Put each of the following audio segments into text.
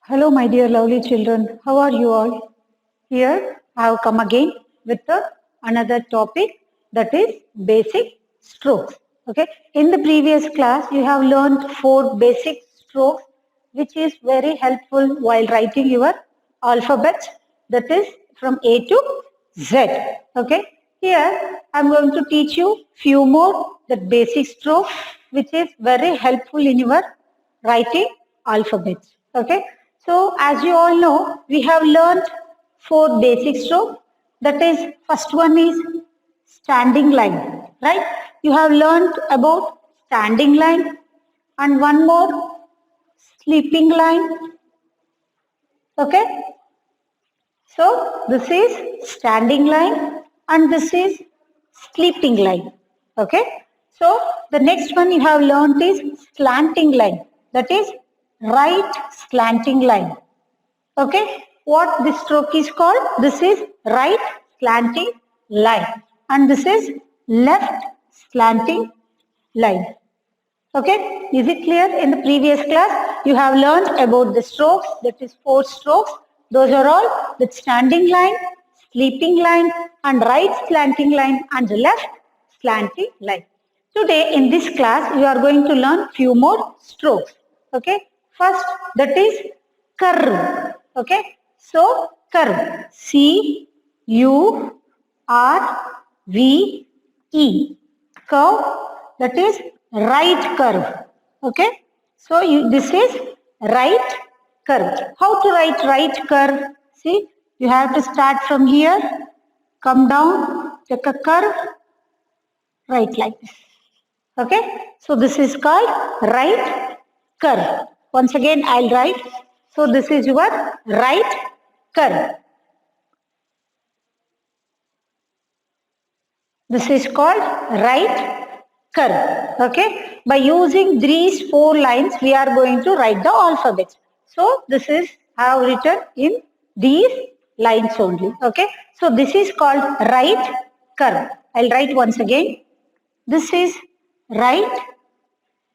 Hello, my dear lovely children. How are you all? Here I have come again with another topic, that is basic strokes. Okay. In the previous class, you have learned 4 basic strokes, which is very helpful while writing your alphabet. That is from A to Z. Okay. Here I am going to teach you few more that basic strokes, which is very helpful in your writing alphabets. Okay. So as you all know, we have learned 4 basic strokes. That is, first one is standing line, right? You have learned about standing line, and one more sleeping line. Okay. So this is standing line and this is sleeping line. Okay. So the next one you have learned is slanting line. That is right slanting line. Okay. What this stroke is called? This is right slanting line and this is left slanting line. Okay. Is it clear? In the previous class, you have learned about the strokes. That is 4 strokes. Those are all the standing line, sleeping line, and right slanting line and left slanting line. Today in this class, you are going to learn few more strokes. Okay. First, that is curve. Okay. So, curve. C-U-R-V-E. Curve, that is right curve. Okay. So this is right curve. How to write right curve? See, you have to start from here, come down, take a curve, write like this. Okay. So this is called right curve. Once again I'll write. So this is your right curve. This is called right curve. Okay. By using these 4 lines, we are going to write the alphabet. So this is how written in these lines only. Okay. So this is called right curve. I'll write once again. This is right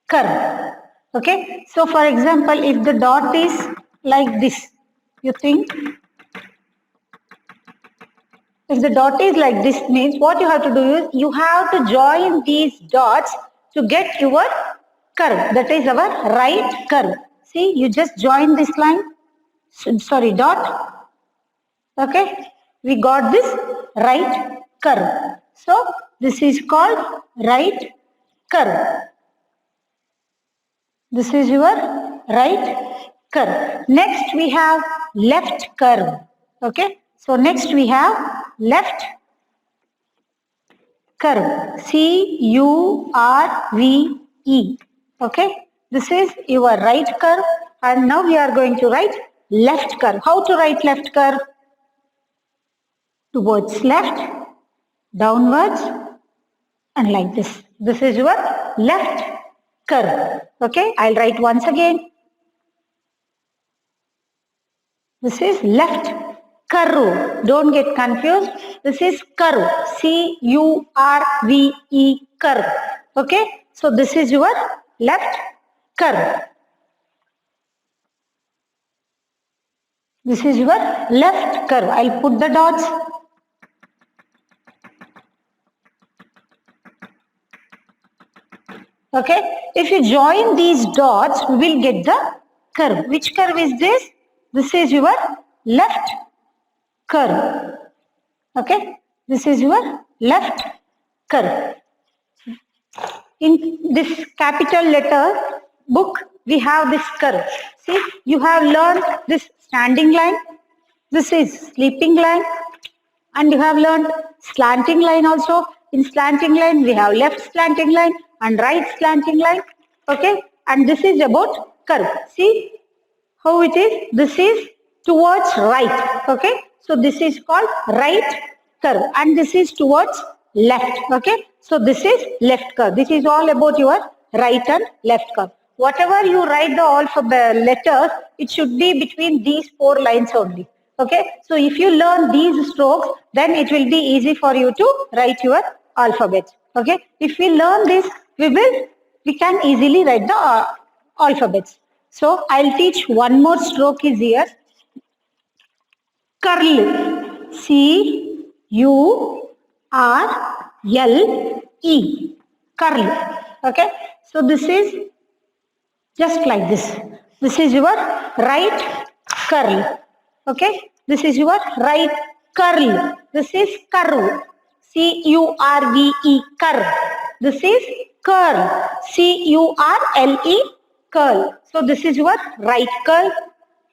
curve. Okay. So for example, if the dot is like this, you think if the dot is like this, means what you have to do is you have to join these dots to get your curve. That is our right curve. See, you just join this line, sorry, dot. Okay, we got this right curve. So this is called right curve. This is your right curve. Next we have left curve. Okay. So next we have left curve. C-U-R-V-E. Okay. This is your right curve and now we are going to write left curve. How to write left curve? Towards left, downwards and like this. This is your left curve. Okay. I'll write once again. This is left curve. Don't get confused. This is curve. C-U-R-V-E curve. Okay. So this is your left curve. This is your left curve. I'll put the dots. Okay. If you join these dots, we will get the curve. Which curve is this? This is your left curve. Okay. This is your left curve. In this capital letter book, we have this curve. See, you have learned this standing line. This is sleeping line. And you have learned slanting line also. In slanting line, we have left slanting line and right slanting line. Okay. And this is about curve. See how it is? This is towards right. Okay. So this is called right curve and this is towards left. Okay. So this is left curve. This is all about your right and left curve. Whatever you write the alphabet letters, it should be between these 4 lines only. Okay. So if you learn these strokes, then it will be easy for you to write your alphabet. Okay. If we learn this, we can easily write the alphabets. So I'll teach one more stroke is here. Curl. C-U-R-L-E. Curl. Okay. So this is just like this. This is your right curl. Okay. This is your right curl. This is curve. C-U-R-V-E. Curl. This is curl. C-U-R-L-E. Curl. So this is your right curl.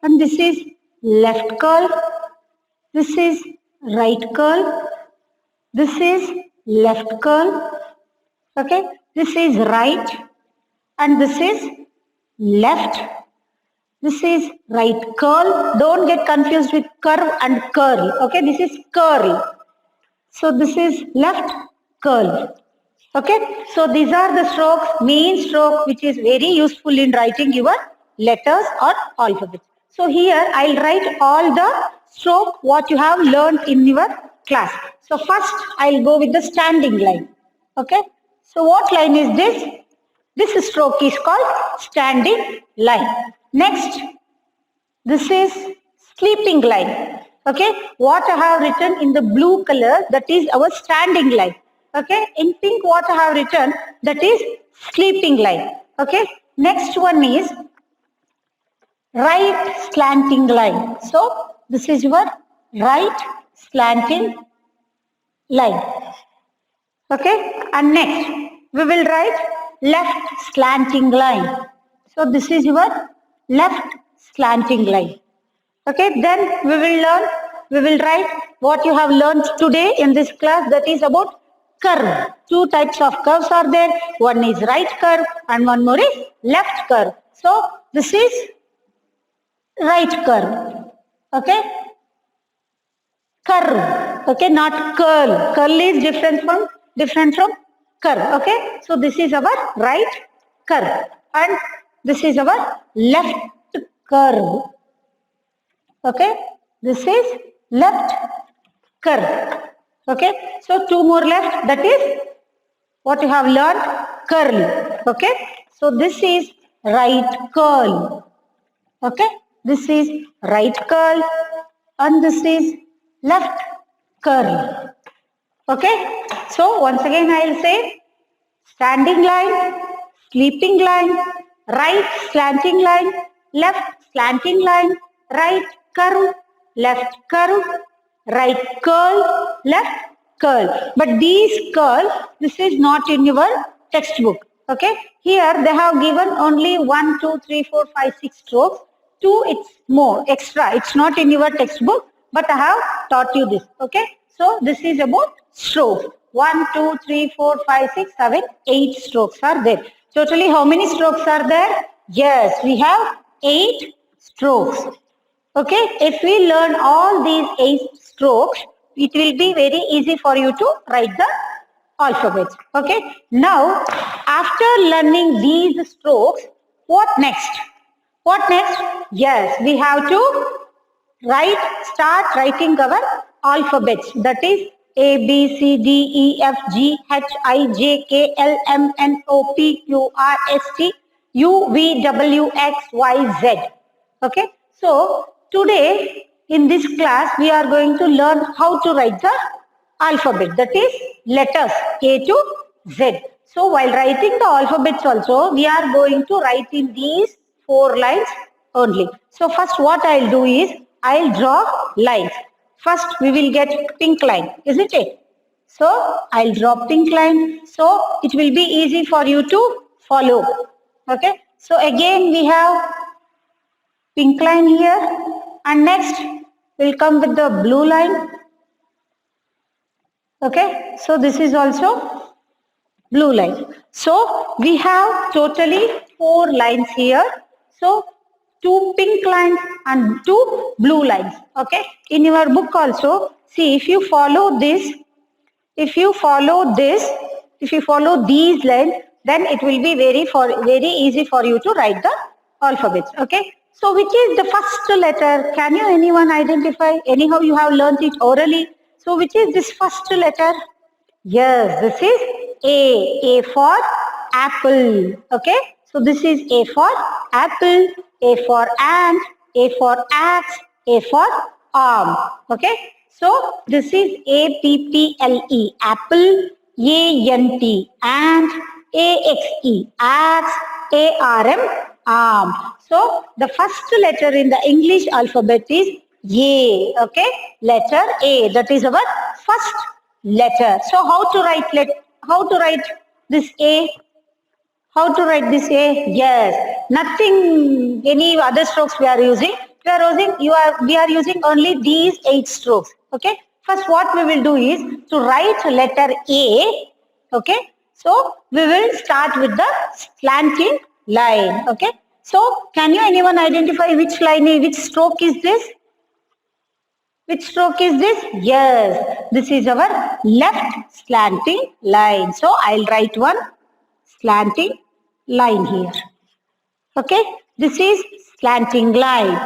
And this is left curl. This is right curl. This is left curl. Okay. This is right. And this is left. This is right curl. Don't get confused with curve and curl. Okay, this is curl. So this is left curl. Okay, so these are the strokes, main stroke which is very useful in writing your letters or alphabets. So here I'll write all the stroke what you have learned in your class. So first I'll go with the standing line. Okay, so what line is this? This stroke is called standing line. Next, this is sleeping line. Okay, what I have written in the blue color, that is our standing line. Okay, in pink what I have written, that is sleeping line. Okay, next one is right slanting line. So this is your right slanting line. Okay, and next we will write left slanting line. So this is your left slanting line. Okay, then we will write what you have learned today in this class, that is about curve. Two types of curves are there. One is right curve and one more is left curve. So this is right curve. Okay, curve. Okay, not curl. Curl is different from curve. Okay, so this is our right curve and this is our left curve. Okay, this is left curve. Okay, so two more left, that is what you have learned, curl. Okay, so this is right curl. Okay, this is right curl and this is left curl. Okay, so once again I will say standing line, sleeping line, right slanting line, left slanting line, right curve, left curve, right curl, left curl. But these curl, this is not in your textbook. Okay, here they have given only 1, 2, 3, 4, 5, 6 strokes. 2 it's more extra. It's not in your textbook, but I have taught you this. Okay, so this is about strokes. 1, 2, 3, 4, 5, 6, 7, 8 strokes are there. Totally how many strokes are there? Yes, we have 8 strokes. Okay, if we learn all these 8 strokes, it will be very easy for you to write the alphabets. Okay, now after learning these strokes, what next? What next? Yes, we have to start writing our alphabets. That is A, B, C, D, E, F, G, H, I, J, K, L, M, N, O, P, Q, R, S, T, U, V, W, X, Y, Z. Okay, so today in this class we are going to learn how to write the alphabet, that is letters A to Z. So while writing the alphabets also, we are going to write in these 4 lines only. So first what I'll do is, I'll draw lines. First we will get pink line, isn't it? So I'll draw pink line. So it will be easy for you to follow. Okay. So again we have pink line here and next we'll come with the blue line. Okay. So this is also blue line. So we have totally 4 lines here. So 2 pink lines and 2 blue lines. Okay. In your book also, see, if you follow this, if you follow these lines, then it will be very easy for you to write the alphabets. Okay. So which is the first letter? Can you anyone identify? Anyhow you have learnt it orally. So which is this first letter? Yes, this is A. A for apple. Okay. So this is A for apple. A for ant, A for axe, A for arm. Okay. So this is APPLE, apple, ANT, ant, AXE, axe, ARM, arm. So the first letter in the English alphabet is A. Okay. Letter A. That is our first letter. So how to write this A? How to write this A? Yes, nothing, any other strokes we are using. We are using only these 8 strokes. Okay. First, what we will do is to write letter A. Okay. So we will start with the slanting line. Okay. So can you anyone identify which which stroke is this? Which stroke is this? Yes, this is our left slanting line. So I'll write one slanting line here. Okay, this is slanting line.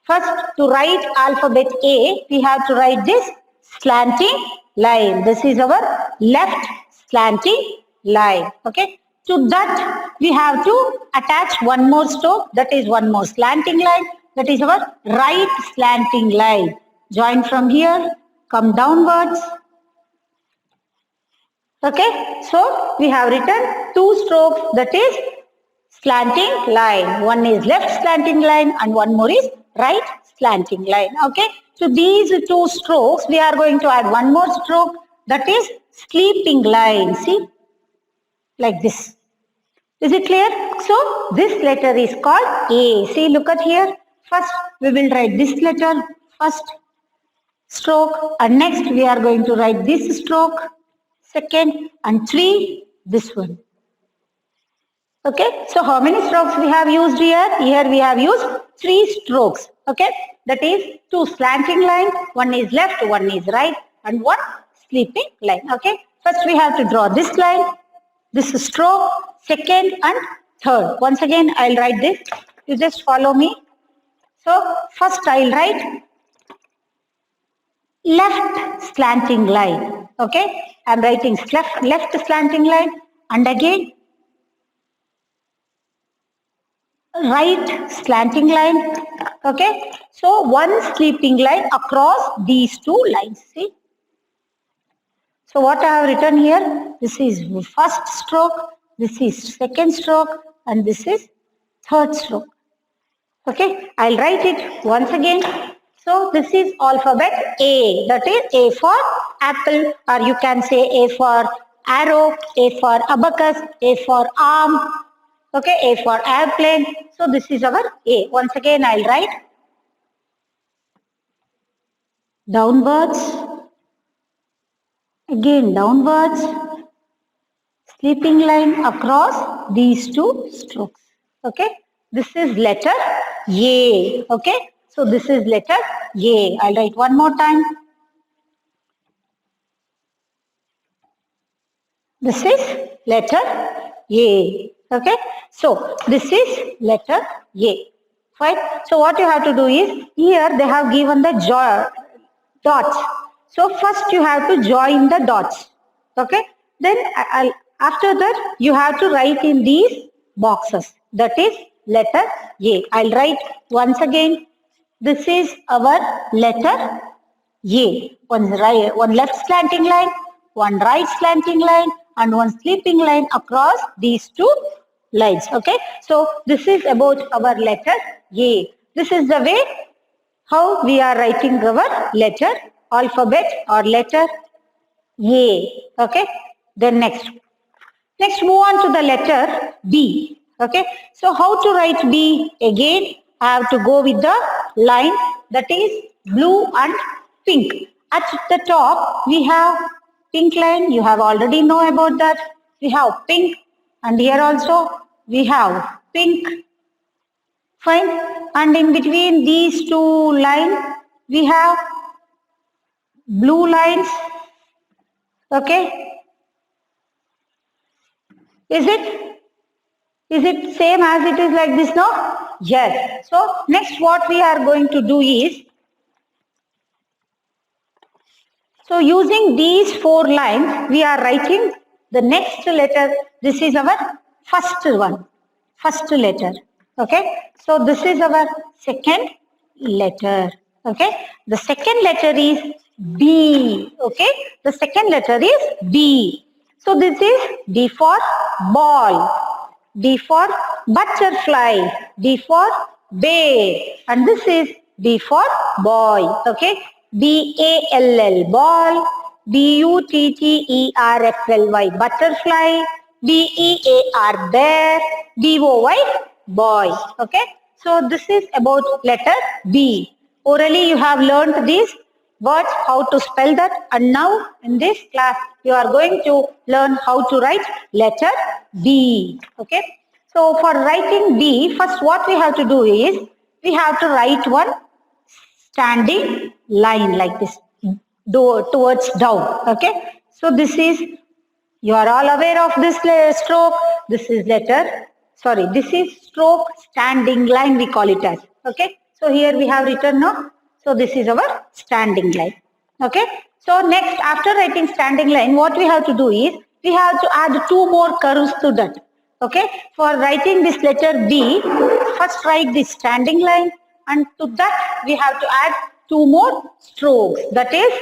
First, to write alphabet A, we have to write this slanting line. This is our left slanting line. Okay, to that we have to attach one more stroke, that is one more slanting line, that is our right slanting line. Join from here, come downwards. Okay, so we have written 2 strokes, that is slanting line. One is left slanting line and one more is right slanting line. Okay, so these 2 strokes, we are going to add one more stroke, that is sleeping line. See, like this. Is it clear? So this letter is called A. See, look at here. First we will write this letter, first stroke, and next we are going to write this stroke, second, and 3 this one. Okay, so how many strokes we have used here? Here we have used 3 strokes. Okay, that is 2 slanting line, one is left, one is right, and one sleeping line. Okay, first we have to draw this line, this stroke, second and third. Once again, I'll write this. You just follow me. So first I'll write left slanting line. Okay, I'm writing left slanting line, and again right slanting line. Okay, so one sleeping line across these 2 lines. See, so what I have written here, this is first stroke, this is second stroke, and this is third stroke. Okay, I'll write it once again. So this is alphabet A, that is A for apple, or you can say A for arrow, A for abacus, A for arm. Okay, A for airplane. So this is our A. Once again, I'll write downwards, again downwards, sleeping line across these 2 strokes. Okay, this is letter A. Okay, so this is letter A. I'll write one more time. This is letter A. Okay, so this is letter A. Fine. So what you have to do is, here they have given the dots. So first you have to join the dots. Okay, then after that you have to write in these boxes. That is letter A. I'll write once again. This is our letter A. One left slanting line, one right slanting line, and one sleeping line across these 2 lines. Okay, so this is about our letter A. This is the way how we are writing our letter alphabet or letter A. Okay, then next move on to the letter B. Okay, so how to write B? Again, I have to go with the line that is blue and pink. At the top we have pink line. You have already know about that. We have pink, and here also we have pink. Fine. And in between these 2 lines we have blue lines. Okay, is it same as it is like this now? Yes. So next what we are going to do is, so using these 4 lines we are writing the next letter. This is our first one, first letter. Okay, so this is our second letter. Okay, the second letter is B. Okay, the second letter is B. So this is B for ball, B for butterfly, B for bear, and this is B for boy. Okay, BALL ball, BUTTERFLY butterfly, BEAR bear, BOY boy. Okay, so this is about letter B. Orally you have learned these words, how to spell that, and now in this class you are going to learn how to write letter B. Okay, so for writing B, first what we have to do is we have to write one standing line like this, towards down. Okay, so this is, you are all aware of this stroke. This is this is stroke standing line, we call it as. Okay, so here we have written now. So this is our standing line. Okay, so next, after writing standing line, what we have to do is we have to add two more curves to that. Okay, for writing this letter B, first write this standing line, and to that we have to add two more strokes. That is,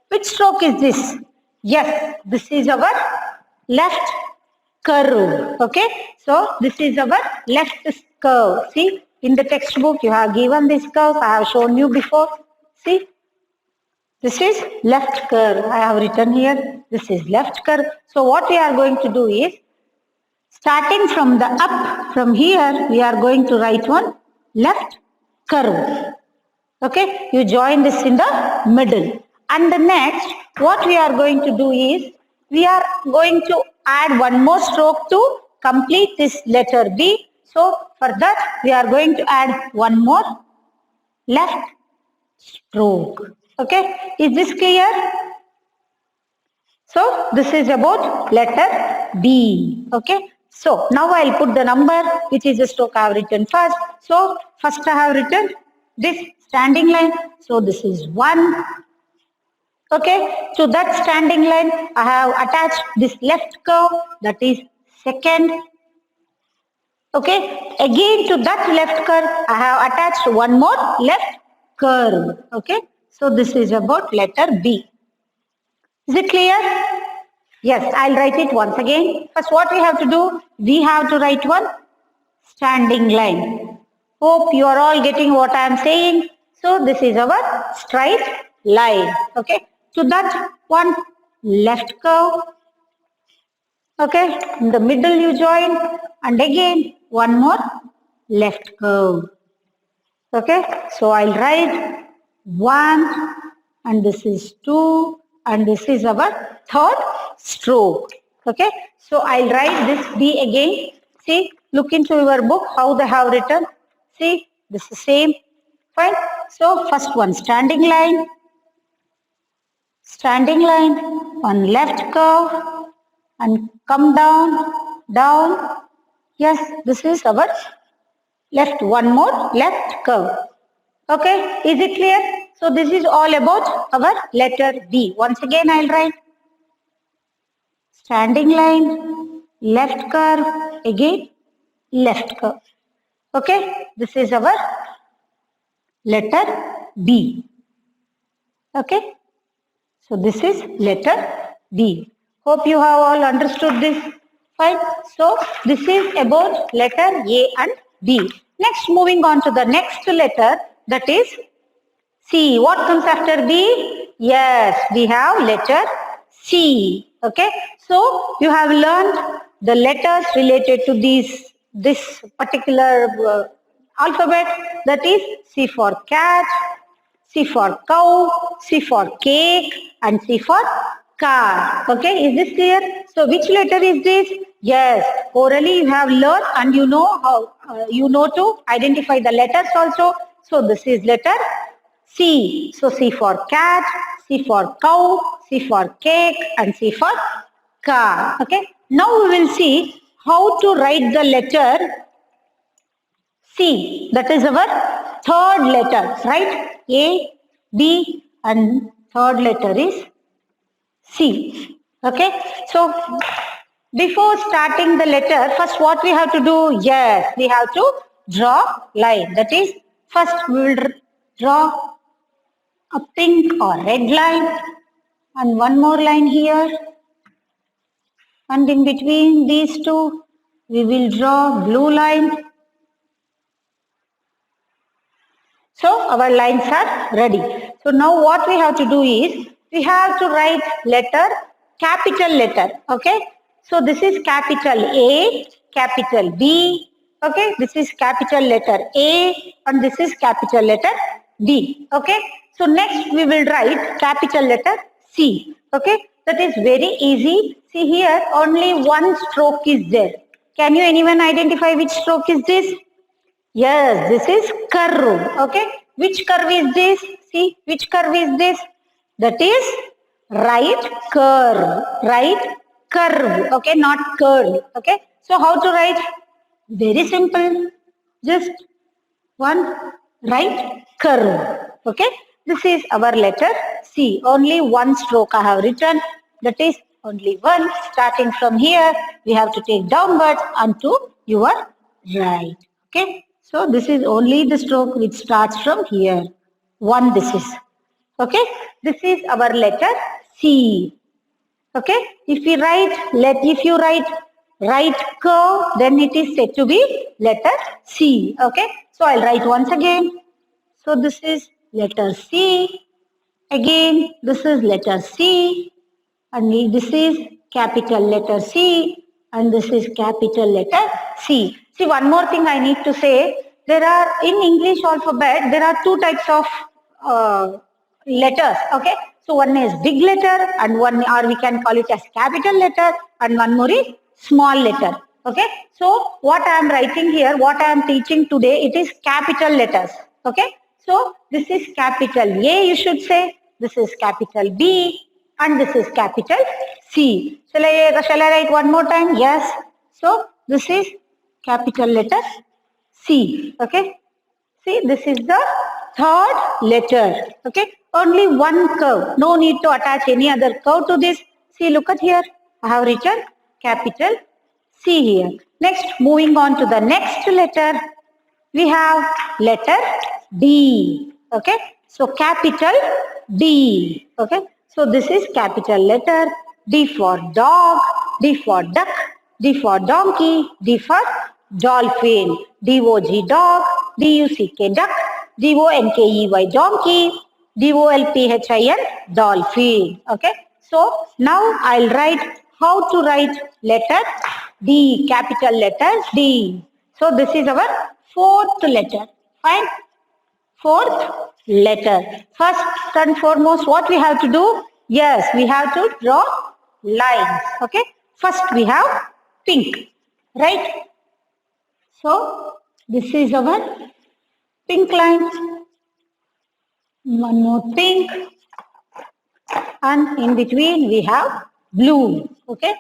which stroke is this? Yes, this is our left curve. Okay, so this is our left curve. See, in the textbook you have given this curve. I have shown you before. See, this is left curve. I have written here. This is left curve. So what we are going to do is, starting from the up, from here, we are going to write one left curve. Okay, you join this in the middle. And the next, what we are going to do is, we are going to add one more stroke to complete this letter B. So for that, we are going to add one more left stroke. Okay, is this clear? So this is about letter B. Okay, so now I'll put the number, which is the stroke I have written first. So first I have written this standing line. So this is 1. Okay, to that standing line I have attached this left curve, that is second. Okay, again to that left curve I have attached one more left curve. Okay, so this is about letter B. Is it clear? Yes, I'll write it once again. First, what we have to do? We have to write one standing line. Hope you are all getting what I am saying. So this is our straight line. Okay, to that one left curve. Okay, in the middle you join, and again one more left curve. Okay, so I'll write 1, and this is 2, and this is our third stroke. Okay, so I'll write this B again. See, look into your book how they have written. See, this is same. Fine. So first one standing line, one left curve, and come down, down. Yes, this is our left, one more left curve. Okay, is it clear? So this is all about our letter B. Once again I'll write standing line, left curve, again left curve. Okay, this is our letter B. Okay, so this is letter B. Hope you have all understood this. Fine. So this is about letter A and B. Next, moving on to the next letter, that is C. What comes after B? Yes, we have letter C. Okay, so you have learned the letters related to this particular alphabet, that is C for cat, C for cow, C for cake, and C for car. Okay, is this clear? So which letter is this? Yes, orally you have learned, and you know how you know to identify the letters also. So this is letter C. So C for cat, C for cow, C for cake, and C for car. Okay. Now we will see how to write the letter C. That is our third letter, right? A, B, and third letter is C. Okay. So before starting the letter, first what we have to do? Yes, we have to draw line. That is, first we will draw a pink or red line and one more line here, and in between these two we will draw blue line. So our lines are ready. So now what we have to do is, we have to write letter, capital letter. Okay. So this is capital A, capital B. Okay. This is capital letter A and this is capital letter B. Okay. So next we will write capital letter C. Okay. That is very easy. See here, only one stroke is there. Can you anyone identify which stroke is this? Yes, this is curve. Okay. Which curve is this? See, which curve is this? That is right curve. Right curve. Okay, not curl. Okay. So how to write? Very simple. Just one right curve. Okay. This is our letter C. Only one stroke I have written. That is only one. Starting from here, we have to take downwards onto your right. Okay. So this is only the stroke which starts from here. One this is. Okay. This is our letter C. Okay. If you write right curve, then it is said to be letter C. Okay. So I'll write once again. So this is letter C. Again, this is letter C. And this is capital letter C. And this is capital letter C. See, one more thing I need to say. There are, in English alphabet, there are two types of letters. Okay. So one is big letter and one, or we can call it as capital letter, and one more is small letter. Okay. So what I am writing here, what I am teaching today, it is capital letters. Okay. So this is capital A, you should say. This is capital B and this is capital C. Shall I write one more time? Yes. So this is capital letter C. Okay. See, this is the third letter. Okay. Only one curve. No need to attach any other curve to this. See, look at here. I have written capital C here. Next, moving on to the next letter, we have letter D. Okay. So capital D. Okay. So this is capital letter D for dog, D for duck, D for donkey, D for dolphin, D-O-G dog, D-U-C-K duck, D-O-N-K-E-Y donkey, D-O-L-P-H-I-N dolphin. Okay. So now I'll write how to write letter D, capital letter D. So this is our fourth letter. Fine. Fourth letter. First and foremost, what we have to do? Yes, we have to draw lines. Okay. First we have pink. Right. So this is our pink line. One more pink. And in between we have blue. Okay.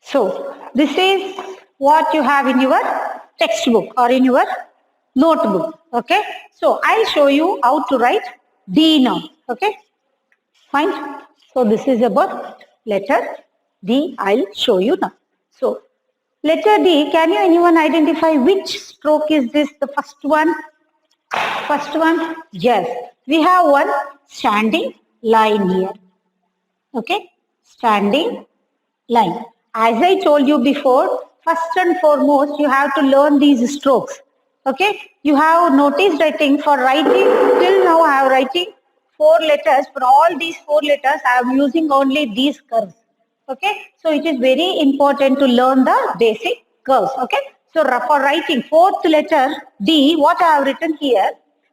So this is what you have in your textbook or in your notebook. Okay. So I'll show you how to write D now. Okay. Fine. So this is about letter D. I'll show you now. So letter D, can you anyone identify which stroke is this? The first one? First one? Yes. We have one standing line here. Okay. Standing line. As I told you before, first and foremost, you have to learn these strokes. Okay. You have noticed, I think, for writing, till now I am writing 4 letters. For all these 4 letters, I am using only these curves. Okay. So it is very important to learn the basic curves. Okay. So for writing 4th letter D, what I have written here,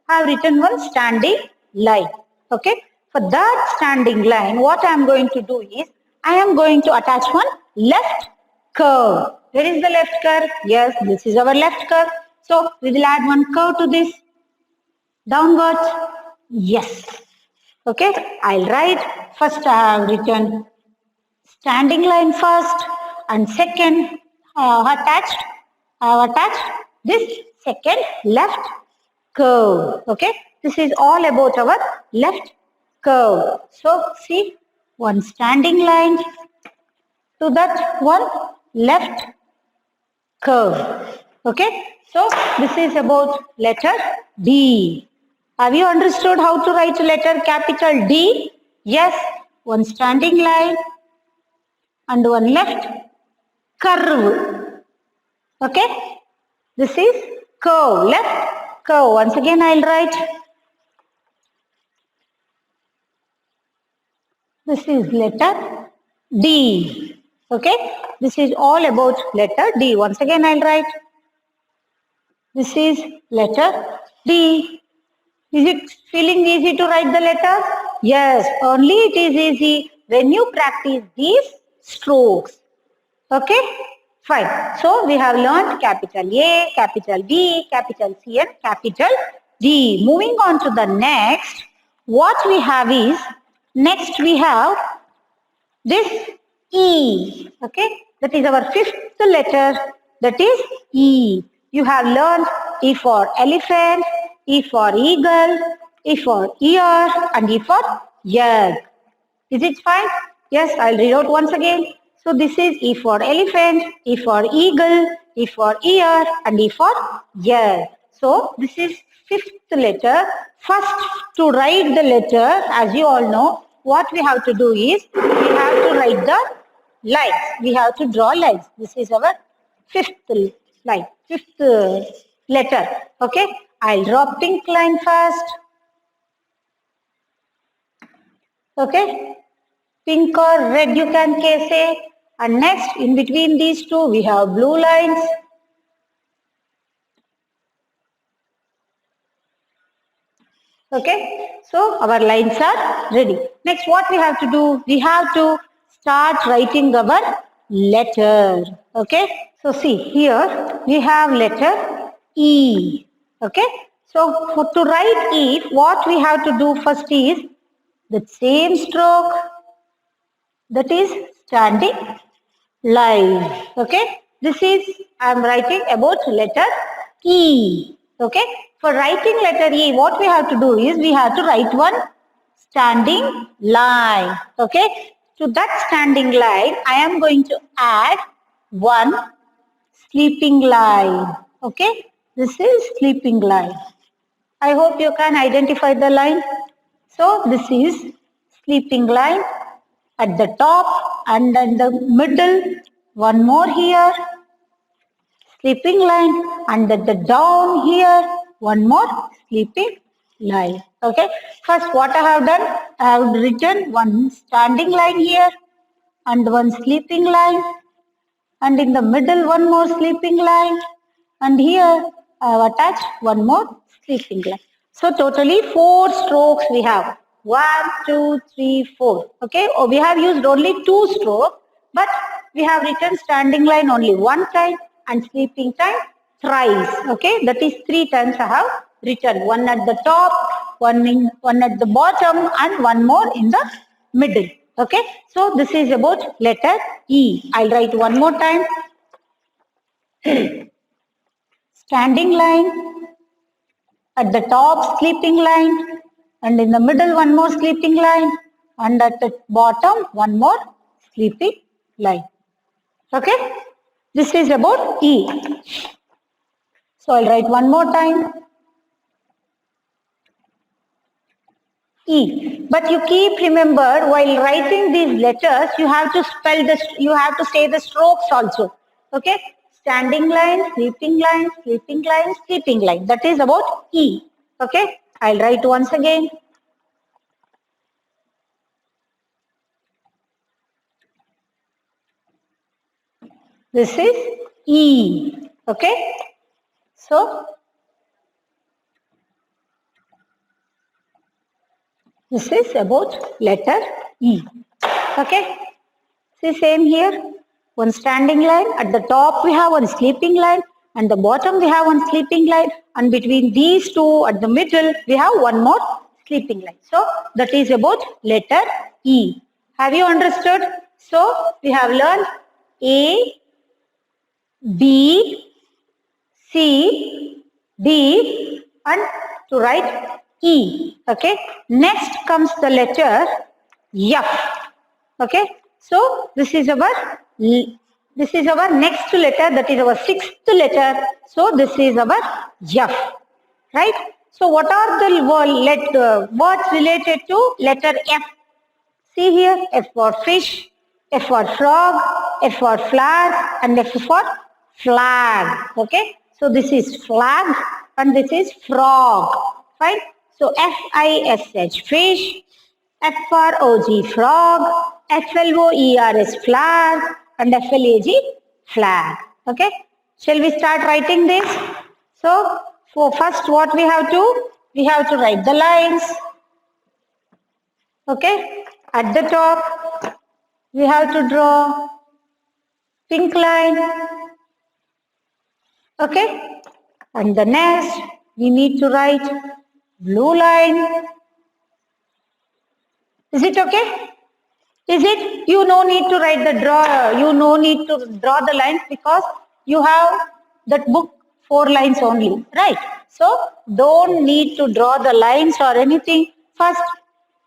I have written one standing line. Okay. For that standing line, what I am going to do is, I am going to attach one left curve. Where is the left curve? Yes, this is our left curve. So we will add one curve to this. Downwards. Yes. Okay. I'll write. First I have written standing line first, and second I have attached this second left curve. Okay. This is all about our left curve. So see, one standing line, to that one left curve. Okay, so this is about letter D. Have you understood how to write letter capital D? Yes, one standing line and one left curve. Okay, this is curve, left curve. Once again I'll write. This is letter D. Okay, this is all about letter D. Once again I'll write. This is letter D. Is it feeling easy to write the letter? Yes, only it is easy when you practice these strokes. Okay, fine. So we have learned capital A, capital B, capital C and capital D. Moving on to the next, what we have is, next we have this E. Okay, that is our fifth letter, that is E. You have learned E for elephant, E for eagle, E for ear and E for egg. Is it fine? Yes, I'll read out once again. So this is E for elephant, E for eagle, E for ear and E for egg. So this is fifth letter. First, to write the letter, as you all know, what we have to do is, we have to write the lines. We have to draw lines. This is our fifth line, fifth letter. Okay, I'll draw pink line first. Okay, pink or red you can say. And next, in between these two, we have blue lines. Okay, so our lines are ready. Next, what we have to do? We have to start writing our letter. Okay, so see here we have letter E. Okay, so to write E, what we have to do first is the same stroke, that is standing line. Okay, this is I am writing about letter E. Okay, for writing letter E, what we have to do is, we have to write one standing line. Okay, to that standing line, I am going to add one sleeping line. Okay, this is sleeping line. I hope you can identify the line. So this is sleeping line at the top and in the middle, one more here, sleeping line, and at the down here, one more sleeping line. Okay, first what I have done, I have written one standing line here and one sleeping line, and in the middle one more sleeping line, and here I have attached one more sleeping line. So totally 4 strokes we have. 1, 2, 3, 4. Okay, we have used only 2 strokes, but we have written standing line only 1 time and sleeping time thrice. Okay, that is 3 times I have written. One at the top, one at the bottom, and one more in the middle. Okay, so this is about letter E. I'll write one more time. Standing line, at the top sleeping line, and in the middle one more sleeping line, and at the bottom one more sleeping line. Okay, this is about E. So I'll write one more time. E. But you keep remember, while writing these letters, you have to spell this, you have to say the strokes also. Okay, standing line, sleeping line, sleeping line, sleeping line. That is about E. Okay, I'll write once again. This is E. Okay, so this is about letter E. Okay, see same here. One standing line, at the top we have one sleeping line, and the bottom we have one sleeping line, and between these two at the middle we have one more sleeping line. So that is about letter E. Have you understood? So we have learned A, B, C, D, and to write E. Okay. Next comes the letter F. Okay. So this is our This is our next letter, that is our sixth letter. So this is our F, right? So what are the words related to letter F? See here, F for fish, F for frog, F for flower, and F for flag. Okay, so this is flag and this is frog. Fine. So F-I-S-H, fish, F-R-O-G, frog, F-L-O-E-R-S, flag, and F-L-A-G, flag. Okay. Shall we start writing this? So, for first what we have to write the lines. Okay. At the top, we have to draw pink line. Okay. And the next, we need to write blue line. Is it okay? Is it? You no need to write the draw. You no need to draw the lines because you have that book 4 lines only, right? So don't need to draw the lines or anything. First,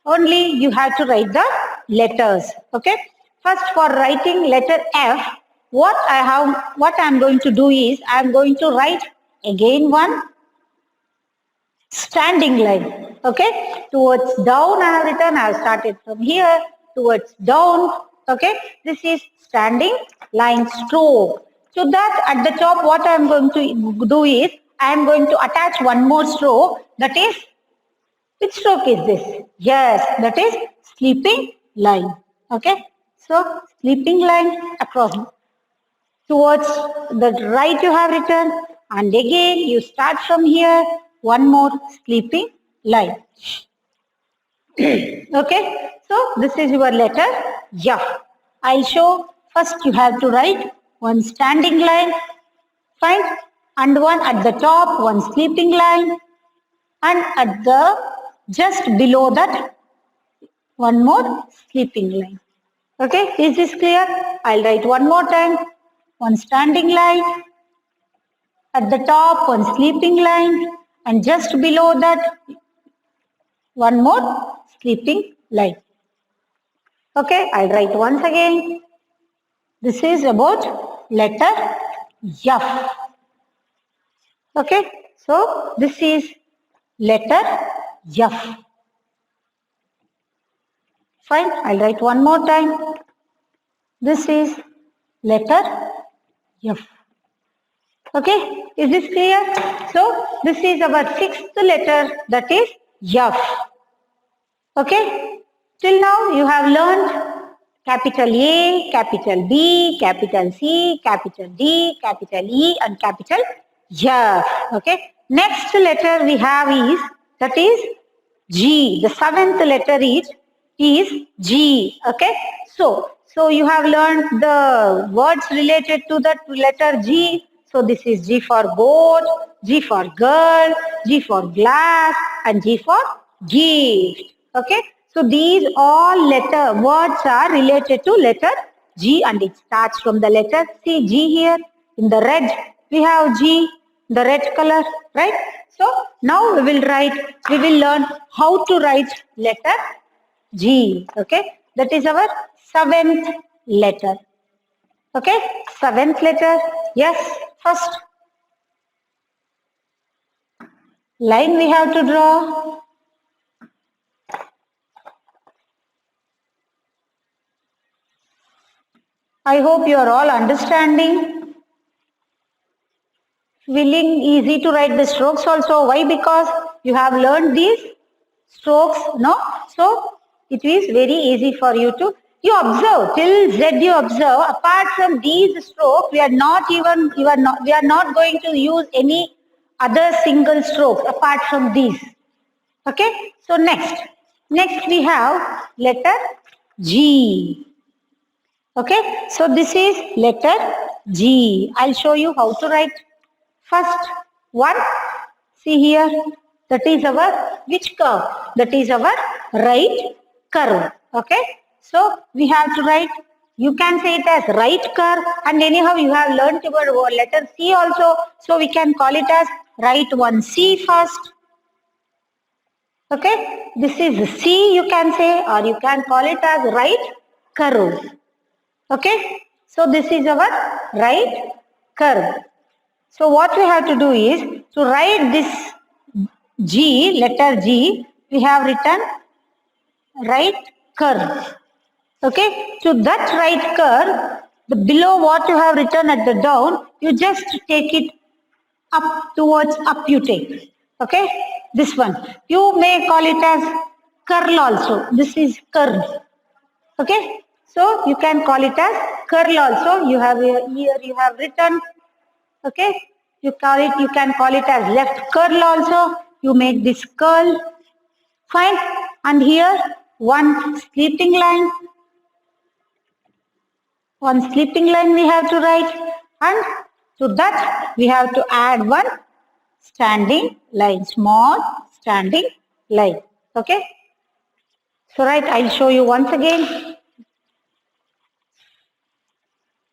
only you have to write the letters. Okay. First, for writing letter F, what I am going to do is I am going to write again one standing line. Okay, towards down I have written, I have started from here towards down. Okay, this is standing line stroke. So that at the top what I am going to do is I am going to attach one more stroke, that is, which stroke is this? Yes, that is sleeping line. Okay, so sleeping line across towards the right you have written, and again you start from here, one more sleeping line. Okay, so this is your letter F. I'll show. First you have to write one standing line, fine, and one at the top, one sleeping line, and at the just below that one more sleeping line. Okay, is this clear? I'll write one more time. One standing line, at the top one sleeping line, and just below that one more sleeping line. Okay, I'll write once again. This is about letter F. Okay, so this is letter F. Fine, I'll write one more time. This is letter F. Okay, is this clear? So this is our sixth letter, that is F. Okay, till now you have learned capital A, capital B, capital C, capital D, capital E, and capital F. Okay, next letter we have is, that is G. The seventh letter is G. Okay, so you have learned the words related to that letter G. So this is G for goat, G for girl, G for glass, and G for gift. Okay, so these all words are related to letter G, and it starts from the letter. See G here in the red. We have G, the red color, right? So now we will learn how to write letter G. Okay, that is our seventh letter. Okay, seventh letter. Yes, first line we have to draw. I hope you are all understanding. Feeling easy to write the strokes also. Why? Because you have learned these strokes, no? So it is very easy for you to, you observe till Z, you observe. Apart from these strokes, we are not going to use any other single strokes apart from these. Okay, so next we have letter G. Okay, so this is letter G. I'll show you how to write. First one, see here, that is our which curve? That is our right curve. Okay, so we have to write, you can say it as right curve, and anyhow you have learnt your letter C also, so we can call it as write one C first. Okay, this is C you can say, or you can call it as right curve. Okay, So this is our right curve. So what we have to do is to write this G, letter G, we have written right curve. Okay, to that right curve, the below what you have written at the down, you just take it up towards up you take. Okay, this one. You may call it as curl also. This is curve. Okay, so you can call it as curl also. You have here you have written. Okay, you can call it as left curl also. You make this curl. Fine. And here one sleeping line. One sleeping line we have to write, and to that we have to add one standing line, small standing line. Okay. So right, I'll show you once again.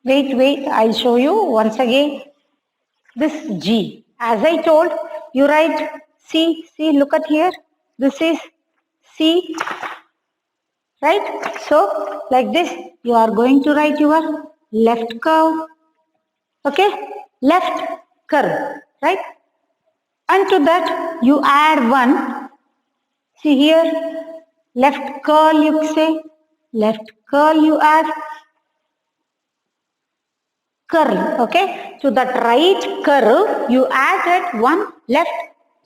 Wait, I'll show you once again. This G, as I told, you write C, look at here. This is C, right? So like this, you are going to write your left curve. Okay, left curve, right? And to that you add one, see here, left curl you say, left curl you add, curl, okay? To that right curve you added one left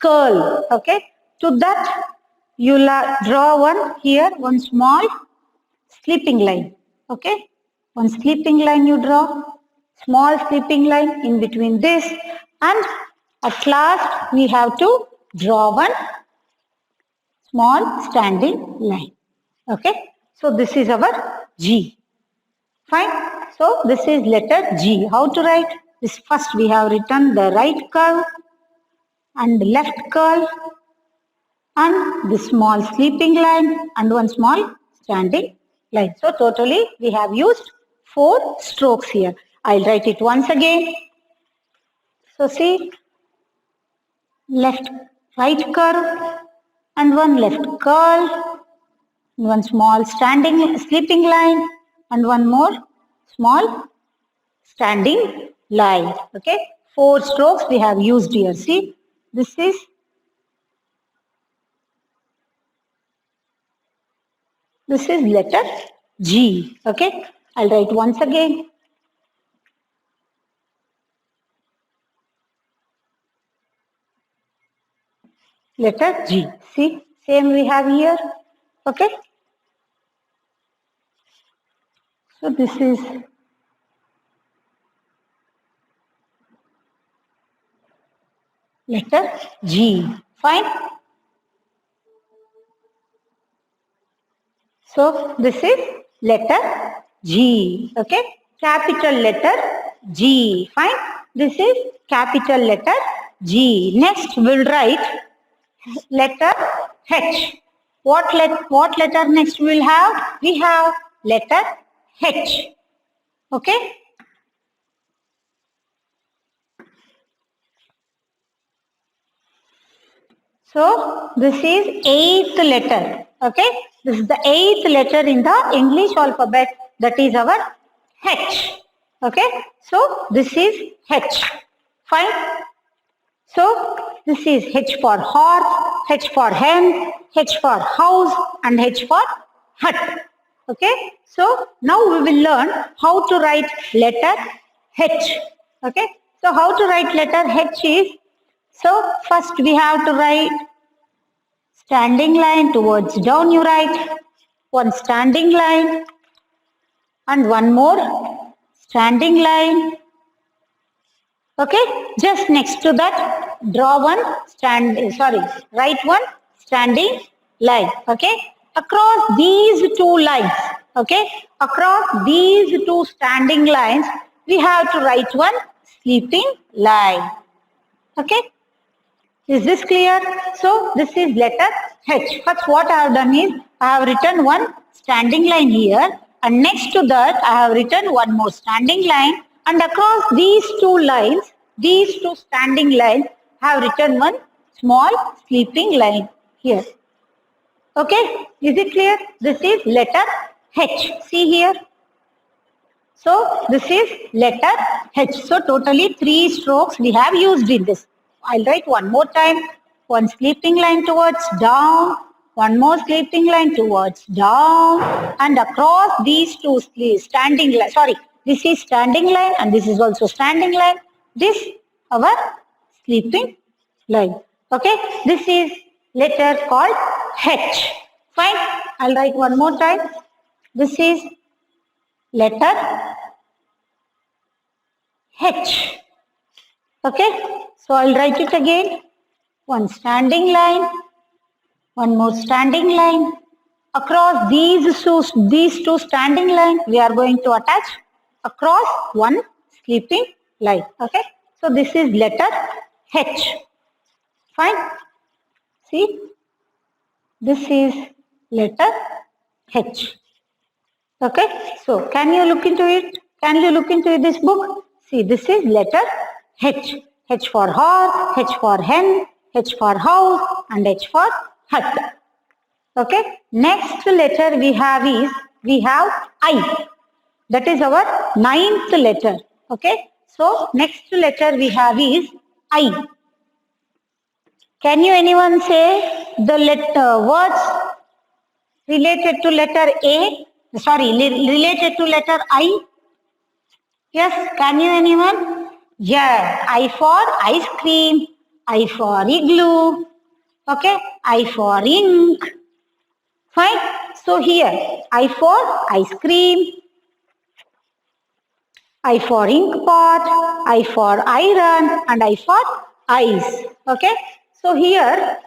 curl, okay? To that you draw one here, one small sleeping line, okay? One sleeping line you draw, small sleeping line in between this, and at last we have to draw one small standing line. Okay. So this is our G. Fine. So this is letter G. How to write? This first we have written the right curve and the left curl and the small sleeping line and one small standing line. So totally we have used 4 strokes here. I'll write it once again. So see, left right curve and one left curl, one small standing sleeping line and one more small standing line. Okay, 4 strokes we have used here. See, this is letter G. Okay, I'll write once again. Letter G. See, same we have here. Okay. So this is letter G. Fine. So this is letter G. Okay. Capital letter G. Fine. This is capital letter G. Next we'll write letter H. What letter next we will have? We have letter H. Okay. So this is 8th letter. Okay. This is the 8th letter in the English alphabet. That is our H. Okay. So this is H. Fine. So this is H for horse, H for hen, H for house and H for hut. Okay. So now we will learn how to write letter H. Okay. So how to write letter H is, so first we have to write standing line towards down you write, one standing line and one more standing line. Okay, just next to that draw one write one standing line. Okay, across these 2 lines, okay, across these 2 standing lines we have to write one sleeping line. Okay, is this clear? So this is letter H. First what I have done is I have written one standing line here and next to that I have written one more standing line, and across these 2 lines, these 2 standing lines, I have written one small sleeping line here. Okay, is it clear? This is letter H. See here. So this is letter H. So totally 3 strokes we have used in this. I'll write one more time. One sleeping line towards down, one more sleeping line towards down, and across these two standing line. Sorry, this is standing line and this is also standing line. This our sleeping line. Okay, this is letter called H. Fine, I'll write one more time. This is letter H. Okay, so I'll write it again. One standing line, one more standing line. Across these two standing line, we are going to attach across one sleeping line. Okay, so this is letter H. Fine. See, this is letter H. Okay, so can you look into it? Can you look into this book? See, this is letter H. H for horse, H for hen, H for house, and H for hut. Okay, next letter we have I. That is our 9th letter. Okay, so next letter we have is I. Can you anyone say the words related to letter A? Sorry, related to letter I? Yes, can you anyone? Yeah, I for ice cream, I for igloo, okay, I for ink. Fine. So here, I for ice cream, I for ink pot, I for iron, and I for ice. Okay. So here,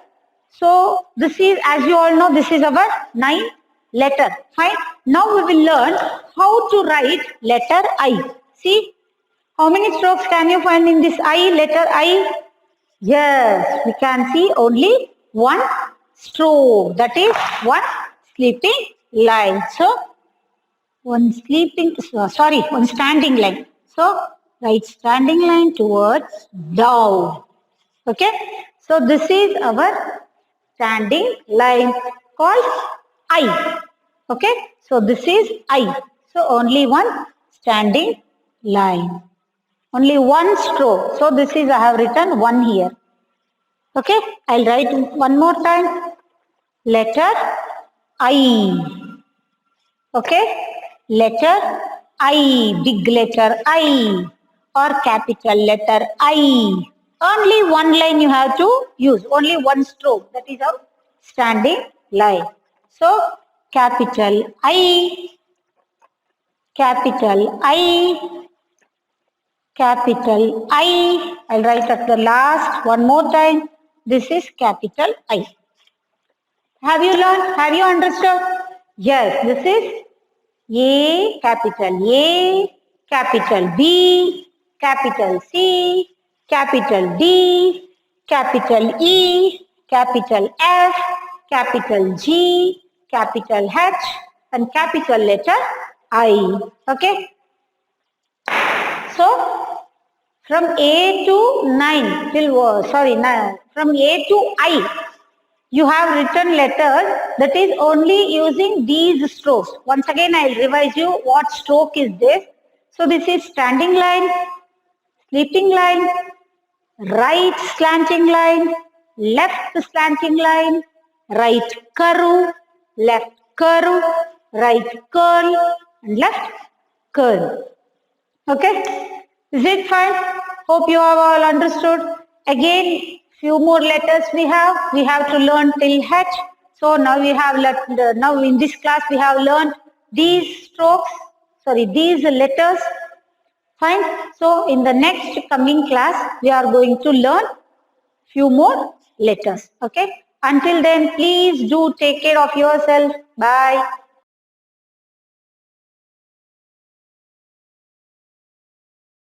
so this is, as you all know, this is our 9th letter. Fine. Now we will learn how to write letter I. See, how many strokes can you find in this I, letter I? Yes, we can see only one stroke. That is one sleeping line. So, one standing line. So, write standing line towards down. Okay. So, this is our standing line called I. Okay. So, this is I. So, only one standing line. Only one stroke. So, this is, I have written one here. Okay. I'll write one more time. Letter I. Okay. Letter I. Big letter I. Or capital letter I. Only one line you have to use. Only one stroke. That is our standing line. So, capital I. Capital I. Capital I. I'll write at the last one more time. This is capital I. Have you learned? Have you understood? Yes, this is A, capital B, capital C, capital D, capital E, capital F, capital G, capital H, and capital letter I. Okay. So, from A to 9 till, from A to I, you have written letters that is only using these strokes. Once again, I will revise you what stroke is this. So, this is standing line, sleeping line, right slanting line, left slanting line, right curve, left curve, right curl, and left curl. Okay, is it fine? Hope you have all understood. Again, few more letters we have to learn till H. So now we have now in this class we have learned these these letters. Fine. So in the next coming class we are going to learn few more letters. Okay. Until then, please do take care of yourself. Bye.